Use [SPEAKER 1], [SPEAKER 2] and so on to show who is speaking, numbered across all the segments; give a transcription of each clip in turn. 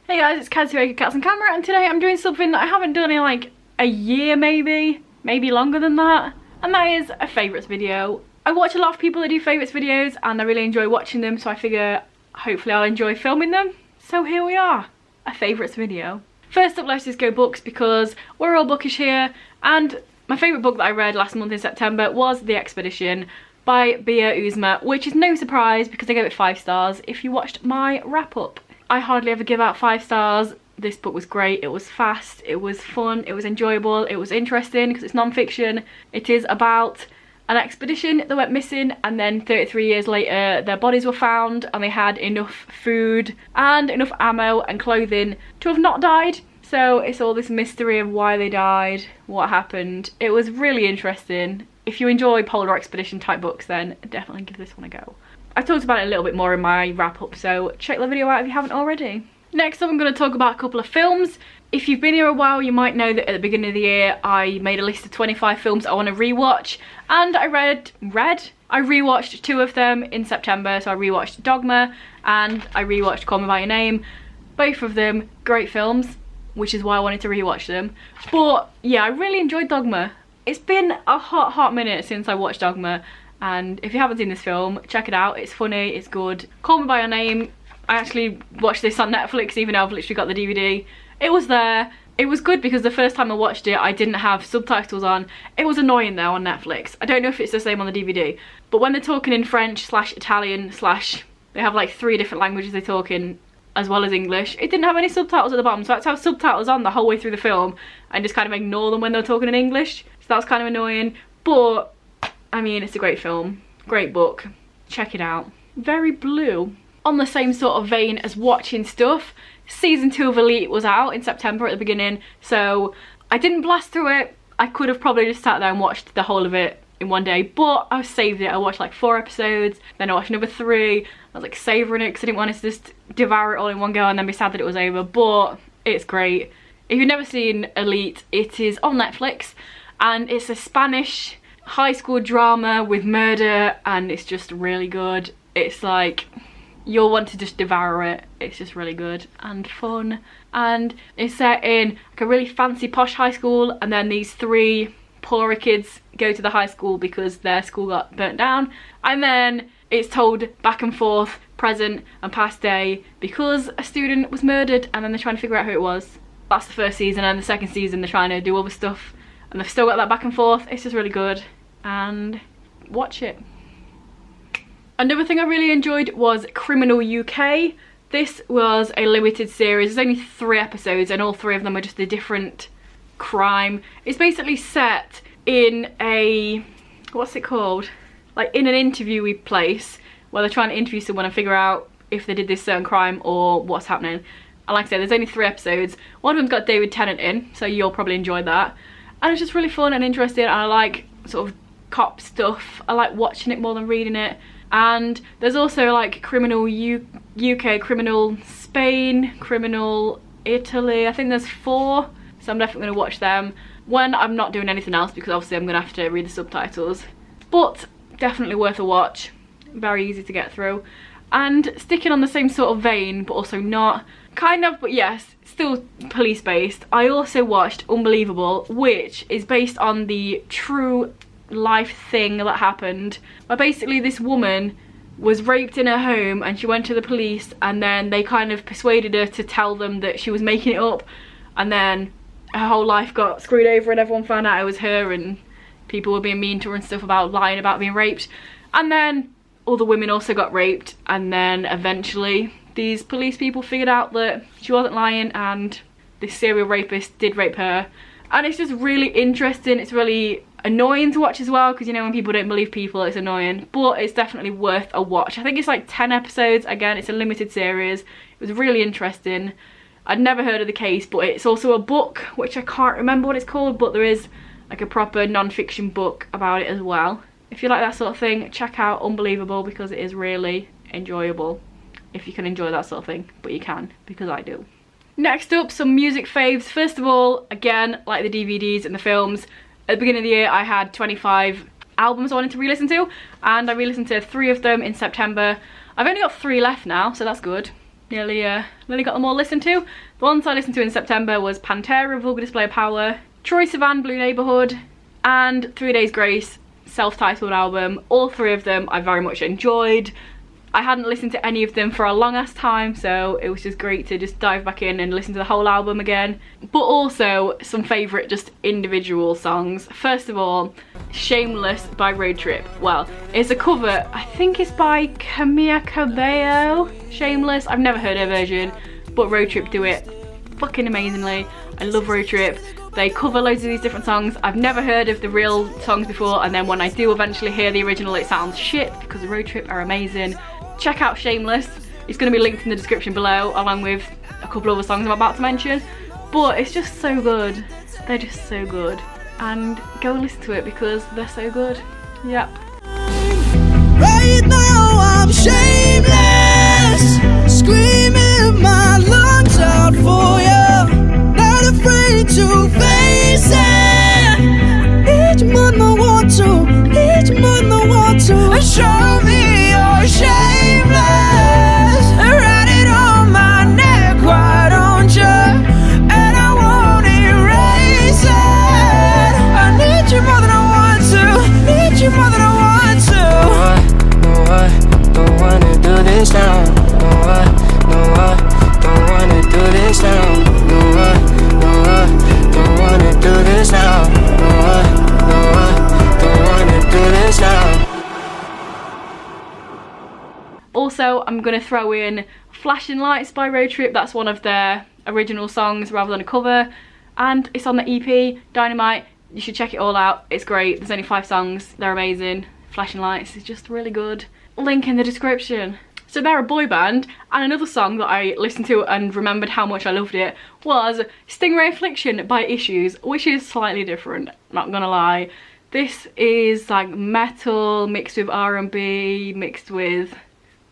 [SPEAKER 1] Hey guys, it's Kaz here, Cats on Camera, and today I'm doing something that I haven't done in like a year maybe longer than that, and that is a favourites video. I watch a lot of people that do favourites videos and I really enjoy watching them, so I figure hopefully I'll enjoy filming them. So here we are, a favourites video. First up, let's just go books because we're all bookish here, and my favourite book that I read last month in September was The Expedition by Bia Uzma, which is no surprise because I gave it 5 stars if you watched my wrap up. I hardly ever give out 5 stars. This book was great. It was fast, it was fun, it was enjoyable, it was interesting because it's non-fiction. It is about an expedition that went missing, and then 33 years later their bodies were found and they had enough food and enough ammo and clothing to have not died. So it's all this mystery of why they died, what happened. It was really interesting. If you enjoy polar expedition type books, then definitely give this one a go. I talked about it a little bit more in my wrap up, so check the video out if you haven't already. Next up, I'm going to talk about a couple of films. If you've been here a while, you might know that at the beginning of the year I made a list of 25 films I want to rewatch, and I rewatched 2 of them in September. So I rewatched Dogma and I rewatched Call Me By Your Name. Both of them great films, which is why I wanted to rewatch them. But yeah, I really enjoyed Dogma. It's been a hot minute since I watched Dogma, and if you haven't seen this film, check it out. It's funny, it's good. Call Me By Your Name, I actually watched this on Netflix even though I've literally got the DVD. It was there. It was good because the first time I watched it I didn't have subtitles on. It was annoying though on Netflix. I don't know if it's the same on the DVD, but when they're talking in French / Italian / they have like 3 different languages they talk in as well as English, it didn't have any subtitles at the bottom, so I had to have subtitles on the whole way through the film and just kind of ignore them when they're talking in English. So that was kind of annoying, but I mean, it's a great film, great book, check it out. Very blue. On the same sort of vein as watching stuff, season 2 of Elite was out in September at the beginning, so I didn't blast through it. I could have probably just sat there and watched the whole of it in one day, but I saved it. I watched like 4 episodes, then I watched another 3. I was like savouring it because I didn't want to just devour it all in one go and then be sad that it was over, but it's great. If you've never seen Elite, it is on Netflix and it's a Spanish high school drama with murder, and it's just really good. It's like you'll want to just devour it. It's just really good and fun, and it's set in like a really fancy posh high school, and then these 3 poorer kids go to the high school because their school got burnt down, and then it's told back and forth, present and past day, because a student was murdered and then they're trying to figure out who it was. That's the first season, and the second season they're trying to do other stuff and they've still got that back and forth. It's just really good, and watch it. Another thing I really enjoyed was Criminal UK. This was a limited series. There's only 3 episodes and all 3 of them are just a different crime. It's basically set in a, what's it called? Like in an interviewee place where they're trying to interview someone and figure out if they did this certain crime or what's happening. And like I said, there's only 3 episodes. One of them's got David Tennant in, so you'll probably enjoy that. And it's just really fun and interesting, and I like sort of cop stuff. I like watching it more than reading it. And there's also like Criminal UK, Criminal Spain, Criminal Italy. I think there's 4, so I'm definitely going to watch them when I'm not doing anything else, because obviously I'm going to have to read the subtitles. But definitely worth a watch, very easy to get through. And sticking on the same sort of vein, but also not, kind of, but yes, still police based, I also watched Unbelievable, which is based on the true life thing that happened, where basically this woman was raped in her home and she went to the police, and then they kind of persuaded her to tell them that she was making it up, and then her whole life got screwed over and everyone found out it was her, and people were being mean to her and stuff about lying about being raped. And then all the women also got raped, and then eventually these police people figured out that she wasn't lying and this serial rapist did rape her. And it's just really interesting. It's really annoying to watch as well, because you know when people don't believe people, it's annoying, but it's definitely worth a watch. I think it's like 10 episodes. Again, it's a limited series. It was really interesting. I'd never heard of the case, but it's also a book, which I can't remember what it's called, but there is like a proper non-fiction book about it as well. If you like that sort of thing, check out Unbelievable, because it is really enjoyable. If you can enjoy that sort of thing, but you can, because I do. Next up, some music faves. First of all, again, like the DVDs and the films, at the beginning of the year I had 25 albums I wanted to re-listen to, and I re-listened to 3 of them in September. I've only got 3 left now, so that's good. nearly got them all listened to. The ones I listened to in September was Pantera, Vulgar Display of Power, Troye Sivan, Blue Neighborhood, and 3 Days Grace, self-titled album. All three of them I very much enjoyed. I hadn't listened to any of them for a long ass time, so it was just great to just dive back in and listen to the whole album again. But also some favourite just individual songs. First of all, Shameless by Roadtrip. Well, it's a cover, I think it's by Camila Cabello. Shameless, I've never heard her version, but Roadtrip do it fucking amazingly. I love Roadtrip. They cover loads of these different songs. I've never heard of the real songs before, and then when I do eventually hear the original, it sounds shit because the Roadtrip are amazing. Check out Shameless. It's going to be linked in the description below, along with a couple other songs I'm about to mention. But it's just so good. They're just so good. And go listen to it because they're so good. Yep.
[SPEAKER 2] Right now I'm shameless, screaming my lungs out for you, not afraid to face it. Each month I want to, each month I want to show me you're shameless. Write it on my neck, why don't you? And I won't erase it. I need you more than I want to, need you more than I want to. No, I don't wanna do this now. No, I don't wanna do this now. No, I don't wanna do this now. No, I don't wanna do this now.
[SPEAKER 1] Also, I'm going to throw in Flashing Lights by Roadtrip. That's one of their original songs rather than a cover. And it's on the EP, Dynamite. You should check it all out. It's great. There's only 5 songs. They're amazing. Flashing Lights is just really good. Link in the description. So they're a boy band, and another song that I listened to and remembered how much I loved it was Stingray Affliction by Issues, which is slightly different, not gonna lie. This is like metal mixed with R&B, mixed with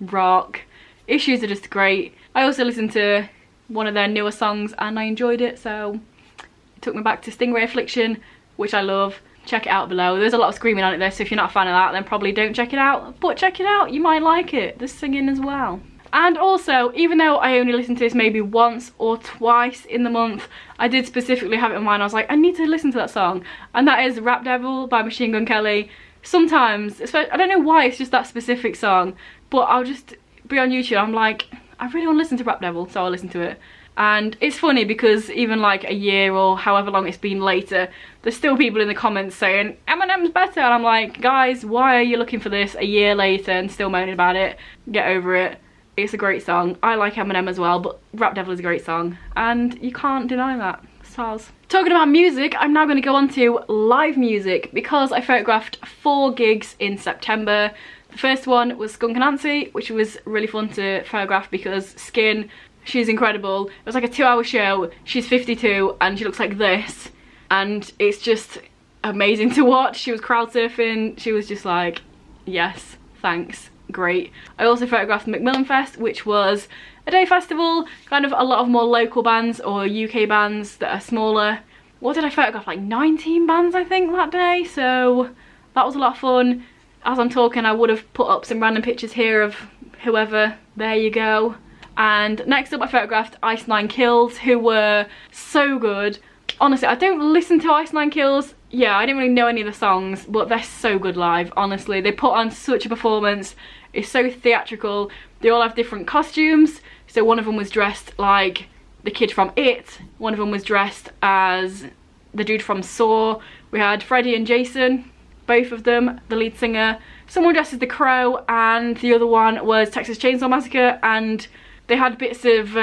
[SPEAKER 1] rock. Issues are just great. I also listened to one of their newer songs and I enjoyed it, so it took me back to Stingray Affliction, which I love. Check it out below. There's a lot of screaming on it there, so if you're not a fan of that, then probably don't check it out. But check it out, you might like it. There's singing as well. And also, even though I only listen to this maybe once or twice in the month, I did specifically have it in mind. I was like, I need to listen to that song. And that is Rap Devil by Machine Gun Kelly. Sometimes, I don't know why it's just that specific song, but I'll just be on YouTube, I'm like, I really want to listen to Rap Devil, so I'll listen to it. And it's funny because even like a year or however long it's been later, there's still people in the comments saying Eminem's better, and I'm like, guys, why are you looking for this a year later and still moaning about it? Get over it. It's a great song. I like Eminem as well, but Rap Devil is a great song, and you can't deny that. Stars. Talking about music, I'm now going to go on to live music because I photographed 4 gigs in September. The first one was Skunk Nancy, which was really fun to photograph because Skin, she's incredible. It was like a 2-hour show. She's 52 and she looks like this, and it's just amazing to watch. She was crowd surfing. She was just like, yes, thanks, great. I also photographed Macmillan Fest, which was a day festival, kind of a lot of more local bands or UK bands that are smaller. What did I photograph? Like 19 bands I think that day, so that was a lot of fun. As I'm talking, I would have put up some random pictures here of whoever. There you go. And next up I photographed Ice Nine Kills, who were so good. Honestly, I don't listen to Ice Nine Kills. Yeah, I didn't really know any of the songs, but they're so good live, honestly. They put on such a performance. It's so theatrical. They all have different costumes. So one of them was dressed like the kid from It. One of them was dressed as the dude from Saw. We had Freddie and Jason, both of them, the lead singer. Someone dressed as the Crow, and the other one was Texas Chainsaw Massacre, and they had bits of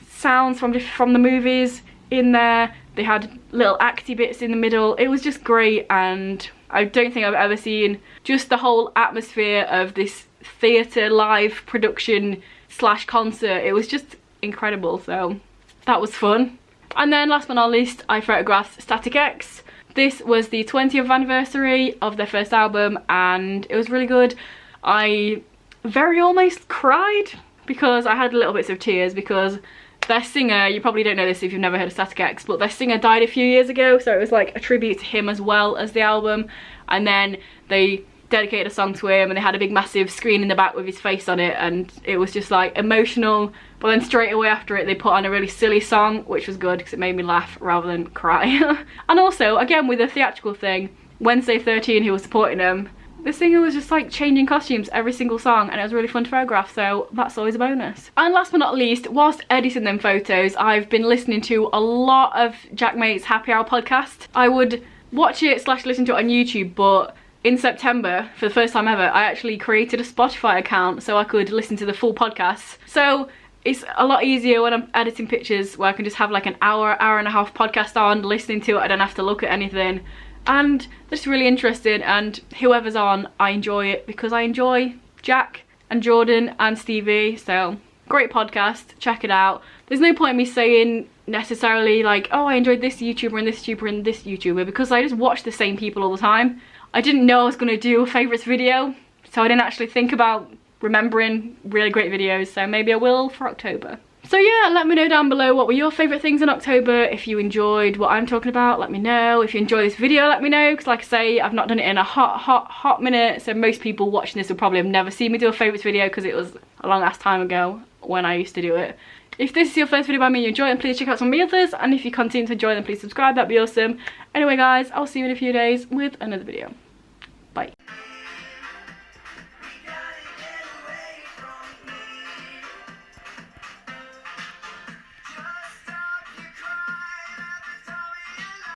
[SPEAKER 1] sounds from the movies in there. They had little acty bits in the middle. It was just great, and I don't think I've ever seen just the whole atmosphere of this theatre live production / concert. It was just incredible, so that was fun. And then last but not least, I photographed Static X. This was the 20th anniversary of their first album, and it was really good. I very almost cried because I had little bits of tears because their singer, you probably don't know this if you've never heard of Static X, but their singer died a few years ago, so it was like a tribute to him as well as the album. And then they dedicated a song to him, and they had a big massive screen in the back with his face on it, and it was just like emotional. But then straight away after it they put on a really silly song, which was good because it made me laugh rather than cry. And also, again with the theatrical thing, Wednesday 13, who was supporting him, the singer was just like changing costumes every single song, and it was really fun to photograph, so that's always a bonus. And last but not least, whilst editing them photos, I've been listening to a lot of Jack Mate's Happy Hour podcast. I would watch it / listen to it on YouTube, but in September, for the first time ever, I actually created a Spotify account so I could listen to the full podcast. So it's a lot easier when I'm editing pictures, where I can just have like an hour and a half podcast on, listening to it. I don't have to look at anything. And just really interesting, and whoever's on, I enjoy it because I enjoy Jack and Jordan and Stevie. So great podcast, check it out. There's no point in me saying necessarily like, oh, I enjoyed this YouTuber and this YouTuber and this YouTuber, because I just watch the same people all the time. I didn't know I was going to do a favourites video, so I didn't actually think about remembering really great videos, so maybe I will for October. So yeah, let me know down below what were your favourite things in October. If you enjoyed what I'm talking about, let me know. If you enjoy this video, let me know, because like I say, I've not done it in a hot minute, so most people watching this will probably have never seen me do a favourites video because it was a long ass time ago when I used to do it. If this is your first video by me and you enjoy it, then please check out some of my others, and if you continue to enjoy them, please subscribe, that'd be awesome. Anyway guys, I'll see you in a few days with another video. Bye.